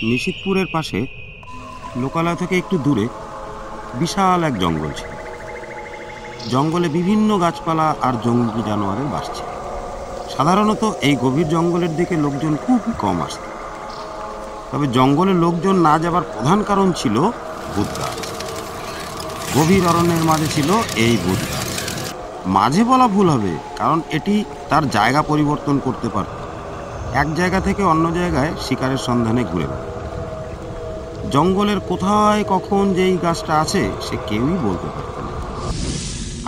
নিশিতপুরের পাশে লোকালয় থেকে একটু দূরে বিশাল এক জঙ্গল ছিল। জঙ্গলে বিভিন্ন গাছপালা আর জঙ্গলি জানোয়ারের বাস ছিল। সাধারণত এই গভীর জঙ্গলের দিকে লোকজন খুব কম আসত। তবে জঙ্গলে লোকজন না যাবার প্রধান কারণ ছিল ভূত গাছ। গভীর অরণ্যের মাঝে ছিল এই ভূত গাছ। মাঝে বলা ভুল হবে, কারণ এটি তার জায়গা পরিবর্তন করতে পারত। এক জায়গা থেকে অন্য জায়গায় শিকারের সন্ধানে ঘুরে বেড়াত। জঙ্গলের কোথায় কখন যেই গাছটা আছে সে কেউই বলতে পারত না।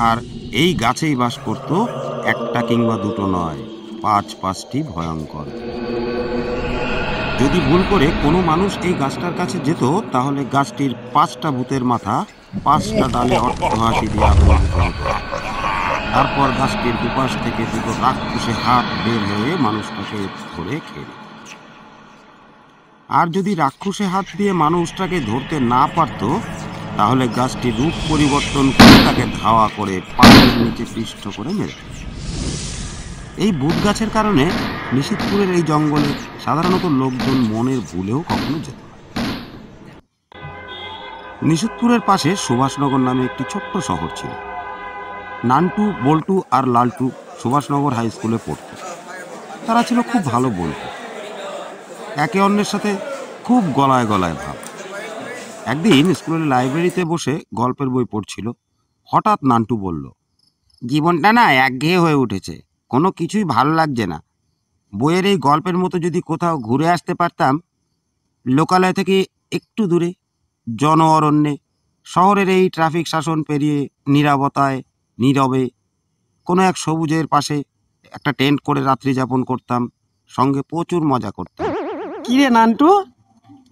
আর এই গাছেই বাস করত একটা কিংবা দুটো নয়, 5-5টি ভয়ঙ্কর। যদি ভুল করে কোনো মানুষ এই গাছটার কাছে যেত, তাহলে গাছটির 5টা ভূতের মাথা 5টা ডালে অট্টহাসি দিয়ে আক্রমিত হতো। তারপর গাছটির দুপাশ থেকে দুটো রাক্ষসে হাত বের হয়ে মানুষটাকে ধরে খেয়ে নিত। আর যদি রাক্ষসে হাত দিয়ে মানুষটাকে ধরতে না পারত, তাহলে গাছটির রূপ পরিবর্তন করে তাকে ধাওয়া করে পায়ের নিচে পিষ্ট করে মেরে ফেলত। এই ভূত গাছের কারণে নিশিতপুরের এই জঙ্গলে সাধারণত লোকজন মনের ভুলেও কখনো যেত না। নিশিতপুরের পাশে সুভাষনগর নামে একটি ছোট্ট শহর ছিল। নান্টু, বল্টু আর লালটু সুভাষনগর হাই স্কুলে পড়ত। তারা ছিল খুব ভালো বন্ধু, একে অন্যের সাথে খুব গলায় গলায় ভাব। একদিন স্কুলের লাইব্রেরিতে বসে গল্পের বই পড়ছিল। হঠাৎ নান্টু বলল, জীবনটা না একঘেয়ে হয়ে উঠেছে, কোনো কিছুই ভালো লাগছে না। বইয়ের এই গল্পের মতো যদি কোথাও ঘুরে আসতে পারতাম, লোকালয় থেকে একটু দূরে, জন অরণ্যে, শহরের এই ট্রাফিক শাসন পেরিয়ে নীরবতায়, নীরবে কোনো এক সবুজের পাশে একটা টেন্ট করে রাত্রি যাপন করতাম, সঙ্গে প্রচুর মজা করতাম। কিরে নান্টু,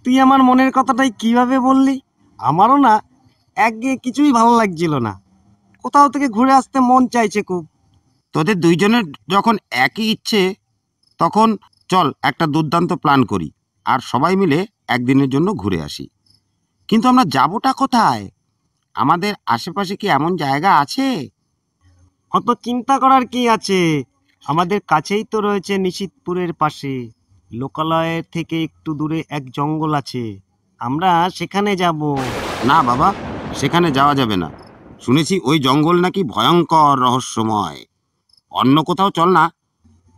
তুই আমার মনের কথাটাই কিভাবে বললি? আমারও না একঘেয়ে কিছুই ভালো লাগছিল না, কোথাও থেকে ঘুরে আসতে মন চাইছে খুব। তোদের দুইজনের যখন একই ইচ্ছে, তখন চল একটা দুর্দান্ত প্ল্যান করি আর সবাই মিলে একদিনের জন্য ঘুরে আসি। কিন্তু আমরা যাবোটা কোথায়? আমাদের আশেপাশে কি এমন জায়গা আছে? অত চিন্তা করার কি আছে, আমাদের কাছেই তো রয়েছে নিশিতপুরের পাশে লোকালয়ের থেকে একটু দূরে এক জঙ্গল আছে, আমরা সেখানে যাব। না বাবা, সেখানে যাওয়া যাবে না। শুনেছি ওই জঙ্গল নাকি ভয়ঙ্কর রহস্যময়। অন্য কোথাও চল না।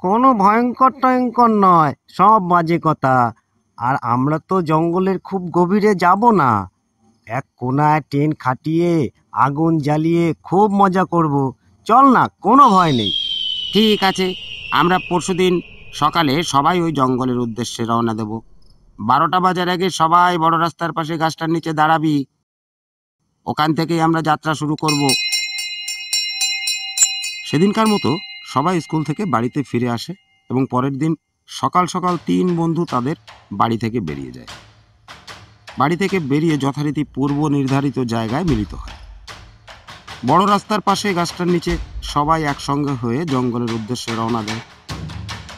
কোনো ভয়ঙ্কর টয়ঙ্কর নয়, সব বাজে কথা। আর আমরা তো জঙ্গলের খুব গভীরে যাব না, এক কোনায় টেন্ট খাটিয়ে আগুন জ্বালিয়ে খুব মজা করব। চল না, কোনো ভয় নেই। ঠিক আছে, আমরা পরশুদিন সকালে সবাই ওই জঙ্গলের উদ্দেশ্যে রওনা দেব। 12টা বাজার আগে সবাই বড় রাস্তার পাশে গাছটার নিচে দাঁড়াবি। ওখান থেকেই আমরা যাত্রা শুরু করব। সেদিনকার মতো সবাই স্কুল থেকে বাড়িতে ফিরে আসে এবং পরের দিন সকাল সকাল 3 বন্ধু তাদের বাড়ি থেকে বেরিয়ে যায়। বাড়ি থেকে বেরিয়ে যথারীতি পূর্ব নির্ধারিত জায়গায় মিলিত হয়। বড় রাস্তার পাশে গাছটার নিচে সবাই একসঙ্গে হয়ে জঙ্গলের উদ্দেশ্যে রওনা দেয়।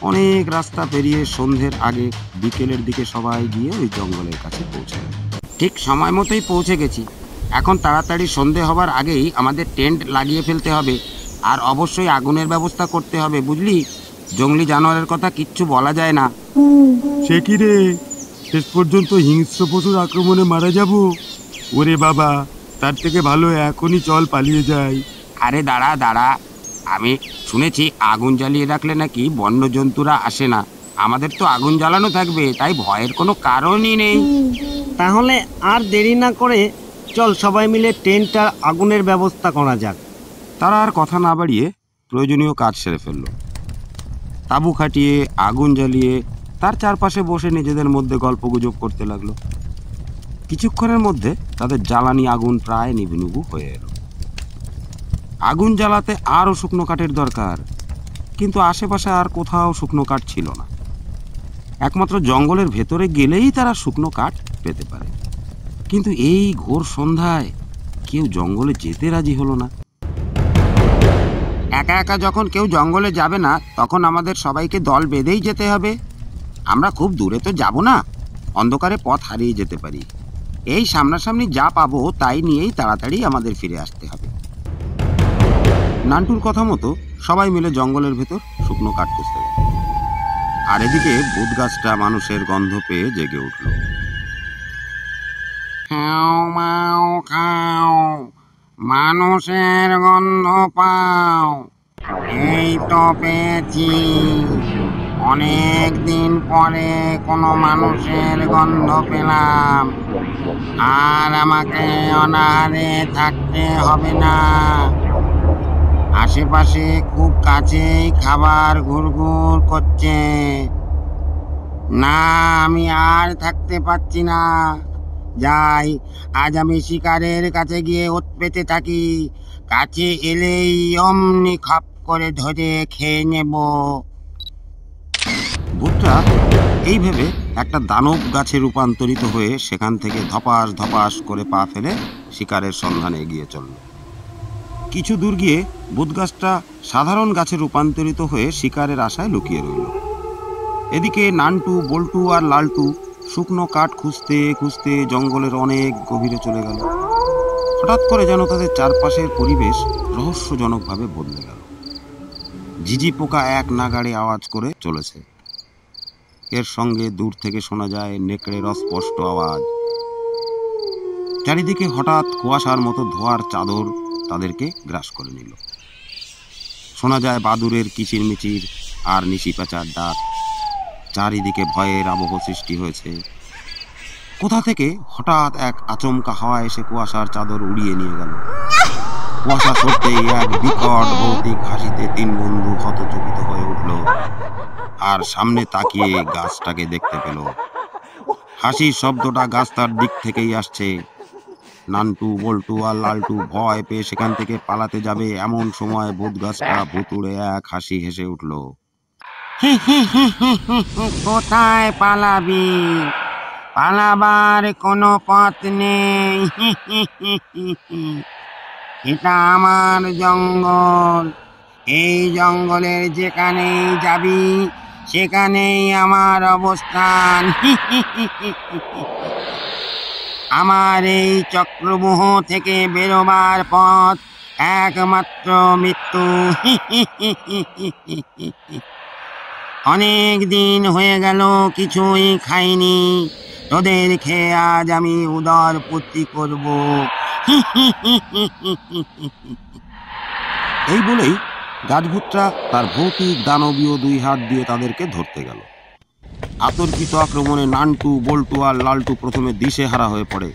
অনেক রাস্তা পেরিয়ে সন্ধ্যের আগে বিকেলের দিকে সবাই গিয়ে ওই জঙ্গলের কাছে পৌঁছায়। ঠিক সময় মতোই পৌঁছে গেছি। এখন তাড়াতাড়ি সন্ধে হবার আগেই আমাদের টেন্ট লাগিয়ে ফেলতে হবে, আর অবশ্যই আগুনের ব্যবস্থা করতে হবে, বুঝলি? জঙ্গলি জানোয়ারের কথা কিচ্ছু বলা যায় না। সে কি রে, শেষ পর্যন্ত হিংস্র পশুর আক্রমণে মারা যাব? ওরে বাবা, তার থেকে ভালো এখনই চল পালিয়ে যাই। আরে দাঁড়া দাঁড়া, আমি শুনেছি আগুন জ্বালিয়ে রাখলে নাকি বন্য জন্তুরা আসে না। আমাদের তো আগুন জ্বালানো থাকবে, তাই ভয়ের কোনো কারণই নেই। তাহলে আর দেরি না করে চল সবাই মিলে টেন্ট আর আগুনের ব্যবস্থা করা যাক। তারা আর কথা না বাড়িয়ে প্রয়োজনীয় কাজ সেরে ফেলল। তাঁবু খাটিয়ে আগুন জ্বালিয়ে তার চারপাশে বসে নিজেদের মধ্যে গল্পগুজব করতে লাগলো। কিছুক্ষণের মধ্যে তাদের জ্বালানি আগুন প্রায় নিভু নিভু হয়ে এলো। আগুন জ্বালাতে আরও শুকনো কাঠের দরকার, কিন্তু আশেপাশে আর কোথাও শুকনো কাঠ ছিল না। একমাত্র জঙ্গলের ভেতরে গেলেই তারা শুকনো কাঠ পেতে পারে। কিন্তু এই ঘোর সন্ধ্যায় কেউ জঙ্গলে যেতে রাজি হলো না। একা একা যখন কেউ জঙ্গলে যাবে না, তখন আমাদের সবাইকে দল বেঁধেই যেতে হবে। আমরা খুব দূরে তো যাব না, অন্ধকারে পথ হারিয়ে যেতে পারি। এই সামনাসামনি যা পাবো তাই নিয়েই তাড়াতাড়ি আমাদের ফিরে আসতে হবে। নান্টুর কথা মতো সবাই মিলে জঙ্গলের ভেতর শুকনো কাঠ খুঁজতে গেল। আর এদিকে ভূত গাছটা মানুষের গন্ধ পেয়ে জেগে উঠল। খাও মাও খাও, মানুষের গন্ধ পাও। এই তো পেয়েছি, অনেক দিন পরে কোনো মানুষের গন্ধ পেলাম। আর আমাকে অনাহারে থাকতে হবে না। আশেপাশে খুব কাছেই খাবার ঘুরঘুর করছে। না, আমি আর থাকতে পারছি না। যাই, আজ আমি শিকারের কাছে গিয়ে ওত পেতে থাকি। কাছে এলেই অমনি খপ করে ধরে খেয়ে নেব। ভূতটা এই ভেবে একটা দানব গাছে রূপান্তরিত হয়ে সেখান থেকে ধপাস ধপাস করে পা ফেলে শিকারের সন্ধানে এগিয়ে চলল। কিছু দূর গিয়ে ভূত গাছটা সাধারণ গাছে রূপান্তরিত হয়ে শিকারের আশায় লুকিয়ে রইল। এদিকে নান্টু, বল্টু আর লালটু শুকনো কাঠ খুঁজতে খুঁজতে জঙ্গলের অনেক গভীরে চলে গেল। হঠাৎ করে যেন তাদের চারপাশের পরিবেশ রহস্যজনকভাবে বদলে গেল। ঝিঝি পোকা এক নাগাড়ে আওয়াজ করে চলেছে। এর সঙ্গে দূর থেকে শোনা যায় নেকড়ের অস্পষ্ট আওয়াজ। চারিদিকে হঠাৎ কুয়াশার মতো ধোঁয়ার চাদর তাদেরকে গ্রাস করে নিল। শোনা যায় বাদুড়ের কিচিরমিচির আর নিশি পেঁচার ডাক। চারিদিকে ভয়ের আবহ সৃষ্টি হয়েছে। কোথা থেকে হঠাৎ এক আচমকা হাওয়া এসে কুয়াশার চাদর উড়িয়ে নিয়ে গেল। কুয়াশা সরতেই এক বিকট ভৌতিক হাসিতে তিন বন্ধু হতচকিত হয়ে উঠল আর সামনে তাকিয়ে গাছটাকে দেখতে পেল। হাসির শব্দটা গাছটার দিক থেকেই আসছে। নান্টু, বল্টু আর লালটু ভয় পেয়ে সেখান থেকে পালাতে যাবে এমন সময় ভূত গাছটা ভুতুড়ে এক হাসি হেসে উঠল। কোথায় পালাবি? পালাবার কোনো পথ নেই। এটা আমার জঙ্গল। এই জঙ্গলের যেখানেই যাবি সেখানেই আমার অবস্থান। আমার এই চক্রব্যূহ থেকে বেরোবার পথ একমাত্র মৃত্যু। অনেক দিন হয়ে গেল কিছুই খাইনি। তোদের খেয়ে আজ আমি উদর পূর্তি করব। এই বলেই গাছভূতটা তার ভৌতিক দানবীয় দুই হাত দিয়ে তাদেরকে ধরতে গেল। আতর্কিত আক্রমণে নান্টু, বল্টু আর লালটু প্রথমে দিশেহারা হয়ে পড়ে।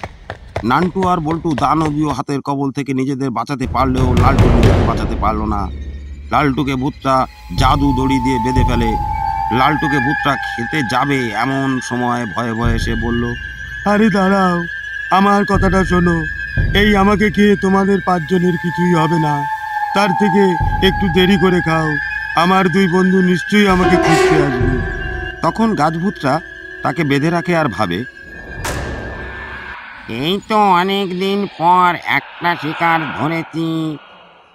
নান্টু আর বল্টু দানবীয় হাতের কবল থেকে নিজেদের বাঁচাতে পারলেও লালটু নিজেকে বাঁচাতে পারল না। লালটুকে ভূতটা জাদু দড়ি দিয়ে বেঁধে ফেলে। লালটুকে ভূতটা খেতে যাবে এমন সময় ভয়ে ভয়ে সে বলল, আরে দাঁড়াও, আমার কথাটা শোনো। এই আমাকে খেয়ে তোমাদের পাঁচজনের কিছুই হবে না। তার থেকে একটু দেরি করে খাও। আমার দুই বন্ধু নিশ্চয়ই আমাকে খুঁজতে আসবে। তখন গাছভূতটা তাকে বেঁধে রাখে আর ভাবে, এই তো অনেক দিন পর একটা শিকার ধরেছি,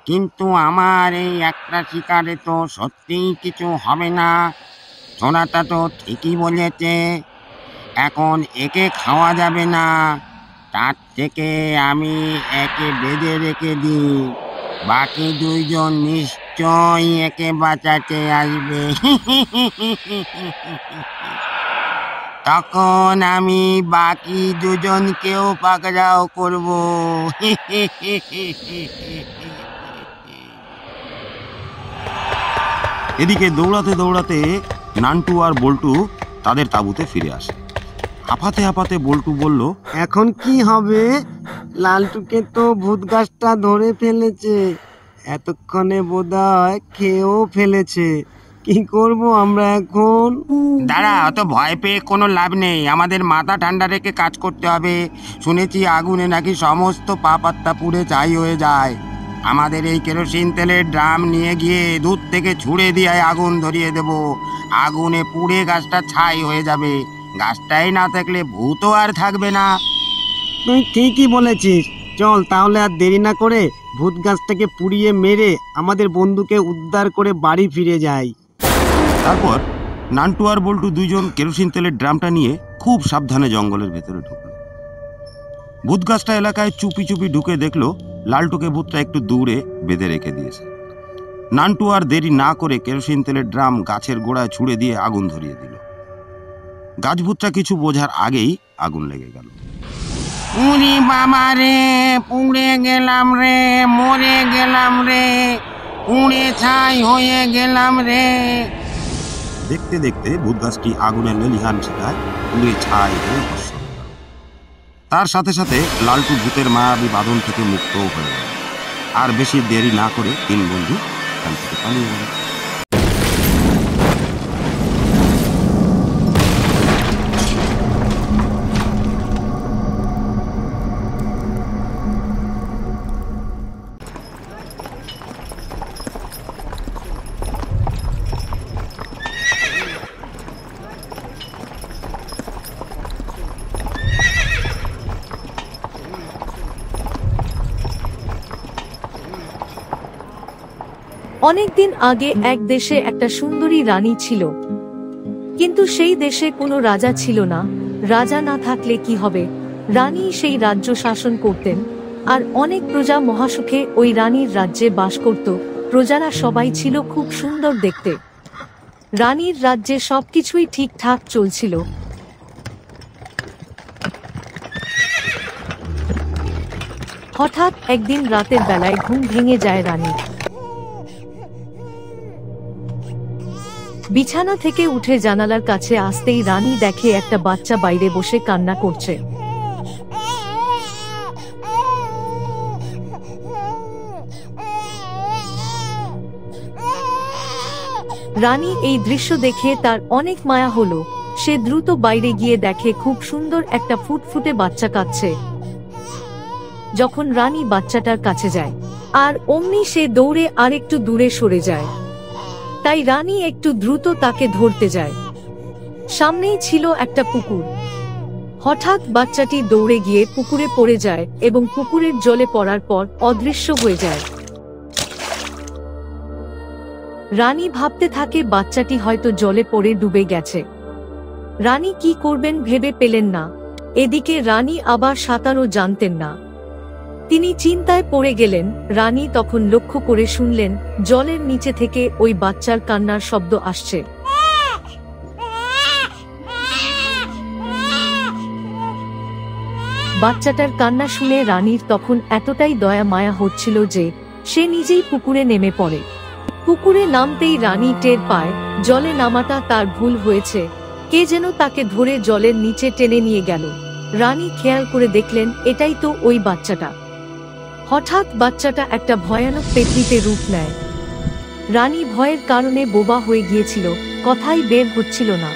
কিন্তু আমার এই একটা শিকারে তো সত্যিই কিছু হবে না। ছোড়াটা তো ঠিকই বলেছে, এখন একে খাওয়া যাবে না। তার থেকে আমি একে বেঁধে রেখে দিই। বাকি দুইজন নিশ্চয়ই একে বাঁচাতে আসবে। তখন আমি বাকি দুজনকেও পাকড়াও করব। এদিকে দৌড়াতে দৌড়াতে নান্টু আর বল্টু তাদের তাঁবুতে ফিরে আসে। হাঁপাতে হাঁপাতে বল্টু বলল, এখন কি হবে? লালটুকে তো ভূত গাছটা ধরে ফেলেছে। এতক্ষণে বোধহয় খেয়েও ফেলেছে। কি করব আমরা এখন? দাঁড়া, অত ভয় পেয়ে কোনো লাভ নেই। আমাদের মাথা ঠান্ডা রেখে কাজ করতে হবে। শুনেছি আগুনে নাকি সমস্ত পা পাত্তা পুড়ে ছাই হয়ে যায়। আমাদের এই কেরোসিন তেলের ড্রাম নিয়ে গিয়ে দূর থেকে ছুঁড়ে দিয়ে আগুন ধরিয়ে দেব। আগুনে পুড়ে গাছটা ছাই হয়ে যাবে। গাছটাই না থাকলে ভূতও আর থাকবে না। তুই ঠিকই বলেছিস। চল তাহলে আর দেরি না করে ভূত গাছটাকে পুড়িয়ে মেরে আমাদের বন্ধুকে উদ্ধার করে বাড়ি ফিরে যাই। তারপর নান্টু আর বল্টু দুইজন কেরোসিন তেলের ড্রামটা নিয়ে খুব সাবধানে জঙ্গলের ভেতরে ঢুকলো। ভূত গাছটা এলাকায় চুপি চুপি ঢুকে দেখলো লালটুকে ভূতটা একটু দূরে বেঁধে রেখে দিয়েছে। নান্টু আর দেরি না করে কেরোসিন তেলের ড্রাম গাছের গোড়ায় ছুঁড়ে দিয়ে আগুন ধরিয়ে দিল। গাছভূতটা কিছু বোঝার আগেই আগুন লেগে গেল। উরি বাবা রে, পুড়ে গেলাম রে, মরে গেলাম রে, উড়ে ছাই হয়ে গেলাম রে। দেখতে দেখতে ভূতগাছটি আগুনের লেলিহান শিখায় পুড়ে ছাই হয়ে ভস্ম হয়ে গেল। তার সাথে সাথে লালটু ভূতের মায়াবী বাঁধন থেকে মুক্তও হয়ে গেল। আর বেশি দেরি না করে 3 বন্ধু এখান থেকে পালিয়ে গেল। অনেকদিন আগে এক দেশে একটা সুন্দরী রানী ছিল, কিন্তু সেই দেশে কোনো রাজা ছিল না। রাজা না থাকলে কি হবে, রানী সেই রাজ্য শাসন করতেন, আর অনেক প্রজা মহাসুখে ওই রানীর রাজ্যে বাস করত। প্রজারা সবাই ছিল খুব সুন্দর দেখতে। রানীর রাজ্যে সবকিছুই ঠিকঠাক চলছিল। হঠাৎ একদিন রাতের বেলায় ঘুম ভেঙে যায় রানীর। বিছানা থেকে উঠে জানালার কাছে আসতেই রানী দেখে একটা বাচ্চা বাইরে বসে কান্না করছে। রানী এই দৃশ্য দেখে তার অনেক মায়া হলো। সে দ্রুত বাইরে গিয়ে দেখে খুব সুন্দর একটা ফুটফুটে বাচ্চা কাঁদছে। যখন রানী বাচ্চাটার কাছে যায়, আর অমনি সে দৌড়ে আরেকটু দূরে সরে যায়। তাই রানী একটু দ্রুত তাকে ধরতে যায়। সামনেই ছিল একটা পুকুর। হঠাৎ বাচ্চাটি দৌড়ে গিয়ে পুকুরে পড়ে যায় এবং পুকুরের জলে পড়ার পর অদৃশ্য হয়ে যায়। রানী ভাবতে থাকে বাচ্চাটি হয়তো জলে পড়ে ডুবে গেছে। রানী কি করবেন ভেবে পেলেন না। এদিকে রানী আবার সাঁতারও জানতেন না। তিনি চিন্তায় পড়ে গেলেন। রানী তখন লক্ষ্য করে শুনলেন জলের নিচে থেকে ওই বাচ্চার কান্নার শব্দ আসছে। বাচ্চাটার কান্না শুনে রানীর তখন এতটাই দয়া মায়া হচ্ছিল যে সে নিজেই পুকুরে নেমে পড়ে। পুকুরে নামতেই রানী টের পায় জলে নামাটা তার ভুল হয়েছে। কে যেন তাকে ধরে জলের নিচে টেনে নিয়ে গেল। রানী খেয়াল করে দেখলেন এটাই তো ওই বাচ্চাটা। হঠাৎ বাচ্চাটা একটা ভয়ানক পেতনিতে রূপ নেয়। রানী ভয়ের কারণে বোবা হয়ে গিয়েছিল, কথাই বের হচ্ছিল না।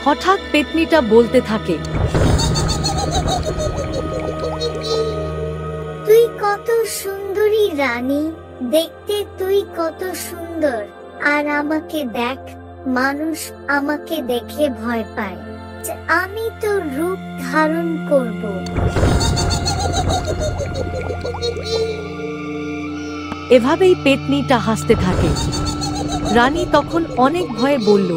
হঠাৎ পেতনিটা বলতে থাকে, তুই কত সুন্দরী রানী, দেখতে তুই কত সুন্দর, আর আমাকে দেখ, মানুষ আমাকে দেখে ভয় পায়। আমি তো রূপ ধারণ করব। এভাবেই পেতনিটা হাসতে থাকে। রানী তখন অনেক ভয়ে বলল,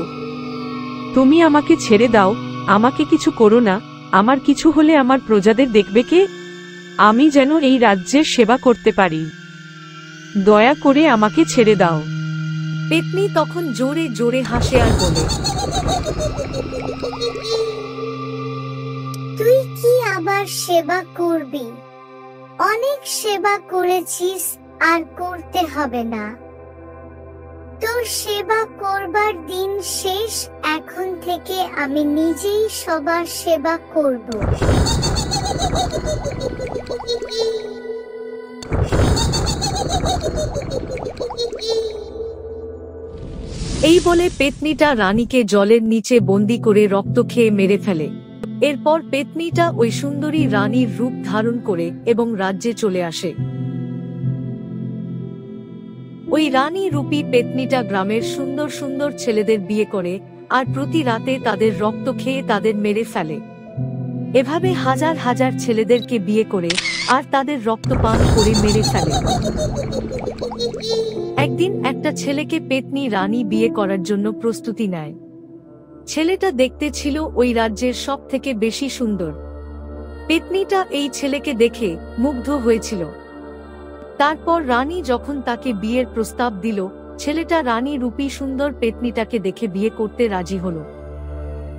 তুমি আমাকে ছেড়ে দাও, আমাকে কিছু করো না। আমার কিছু হলে আমার প্রজাদের দেখবে কে? আমি যেন এই রাজ্যের সেবা করতে পারি। দয়া করে আমাকে ছেড়ে দাও। পেতনি তখন জোরে জোরে হাসে আর বলে, তুই কি আবার সেবা করবি? অনেক সেবা করেছিস, আর করতে হবে না। তোর সেবা করবার দিন শেষ। এখন থেকে আমি নিজেই সবার সেবা করব। এই বলে পেতনিটা রানীকে জলের নিচে বন্দি করে রক্ত খেয়ে মেরে ফেলে। এরপর পেতনিটা ওই সুন্দরী রানীর রূপ ধারণ করে এবং রাজ্যে চলে আসে। ওই রানী রূপী পেতনিটা গ্রামের সুন্দর সুন্দর ছেলেদের বিয়ে করে, আর প্রতি রাতে তাদের রক্ত খেয়ে তাদের মেরে ফেলে। এভাবে হাজার হাজার ছেলেদেরকে বিয়ে করে আর তাদের রক্ত পান করে মেরে ফেলে। একদিন একটা ছেলেকে পেতনি রানী বিয়ে করার জন্য প্রস্তুতি নেয়। ছেলেটা দেখতে ছিল ওই রাজ্যের সব থেকে বেশি সুন্দর। পেতনিটা এই ছেলেকে দেখে মুগ্ধ হয়েছিল। তারপর রানী যখন তাকে বিয়ের প্রস্তাব দিল, ছেলেটা রানী রূপী সুন্দর পেতনিটাকে দেখে বিয়ে করতে রাজি হলো।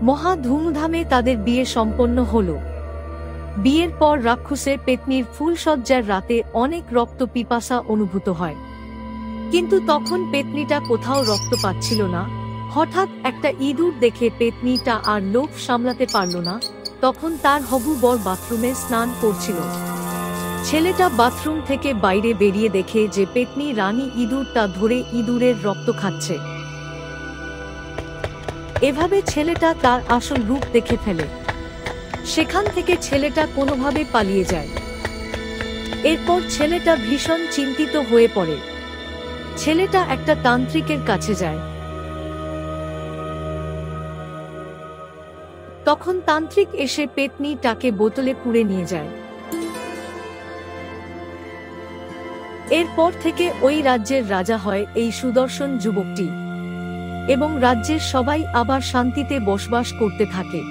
মহা ধুমধামে তাদের বিয়ে সম্পন্ন হলো। বিয়ের পর রাক্ষসের পেতনির ফুলসজ্জার রাতে অনেক রক্ত পিপাসা অনুভূত হয়, কিন্তু তখন পেতনিটা কোথাও রক্ত পাচ্ছিল না। হঠাৎ একটা ইঁদুর দেখে পেতনিটা আর লোভ সামলাতে পারল না। তখন তার হবু বর বাথরুমে স্নান করছিল। ছেলেটা বাথরুম থেকে বাইরে বেরিয়ে দেখে যে পেতনি রানী ইঁদুরটা ধরে ইঁদুরের রক্ত খাচ্ছে। এভাবে ছেলেটা তার আসল রূপ দেখে ফেলে। সেখান থেকে ছেলেটা কোনোভাবে পালিয়ে যায়। এরপর ছেলেটা ভীষণ চিন্তিত হয়ে পড়ে। ছেলেটা একটা তান্ত্রিকের কাছে যায়। তখন তান্ত্রিক এসে পেতনিটাকে বোতলে পুরে নিয়ে যায়। এরপর থেকে ওই রাজ্যের রাজা হয় এই সুদর্শন যুবকটি, এবং রাজ্যের সবাই আবার শান্তিতে বসবাস করতে থাকে।